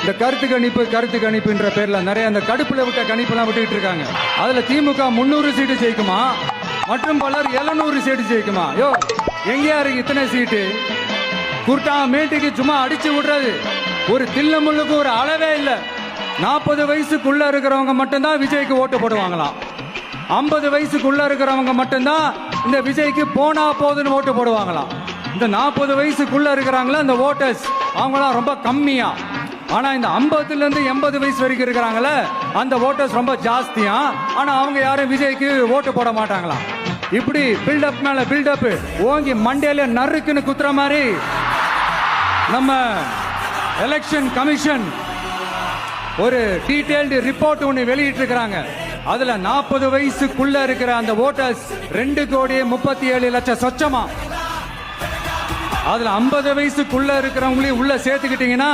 இந்த கருத்து கணிப்புன்ற பேர்ல நிறைய அந்த கடுப்புல விட்ட கணிப்பெல்லாம் விட்டுட்டு இருக்காங்க. அதுல திமுக 300 சீட்டு ஜெயிக்குமா, மற்றும் பலர் 700 சீட்டு ஜெயிக்குமா? யோ, எங்கேயா இருக்கு இத்தனை சீட்டு? குர்டா மேட்டுக்கு சும்மா அடிச்சு விடுறது. ஒரு தில்லமுள்ளுக்கு ஒரு அளவே இல்லை. 40 வயசுக்குள்ள இருக்கிறவங்க மட்டும்தான் விஜய்க்கு ஓட்டு போடுவாங்களாம். 50 வயசுக்குள்ள இருக்கிறவங்க மட்டும்தான் இந்த விஜய்க்கு போனா போதுன்னு ஓட்டு போடுவாங்களாம். இந்த 40 வயசுக்குள்ள இருக்கிறாங்களா இந்த ஓட்டர்ஸ், அவங்களாம் ரொம்ப கம்மியா. ஆனா இந்த 50ல இருந்து 80 வயசு வரைக்கும் இருக்கிறாங்களே அந்த ஓட்டர்ஸ் ரொம்ப ஜாஸ்தியா. ஆனா அவங்க யாரும் விஜய்க்கு ஓட்டு போட மாட்டாங்களாம். இப்படி பில்டப் மேல பில்டப் ஓங்கி மண்டையில நறுக்குன்னு குத்துற மாதிரி நம்ம எலெக்ஷன் கமிஷன் ஒரு டீடைல்டு ரிப்போர்ட் ஒன்று வெளியிட்டு இருக்கிறாங்க. அதுல 40 வயசுக்குள்ள இருக்கிற அந்த ஓட்டர்ஸ் 2,37,00,000 சொச்சமா. அதுல 50 வயசுக்குள்ள இருக்கிறவங்களையும் உள்ள சேர்த்துக்கிட்டீங்கன்னா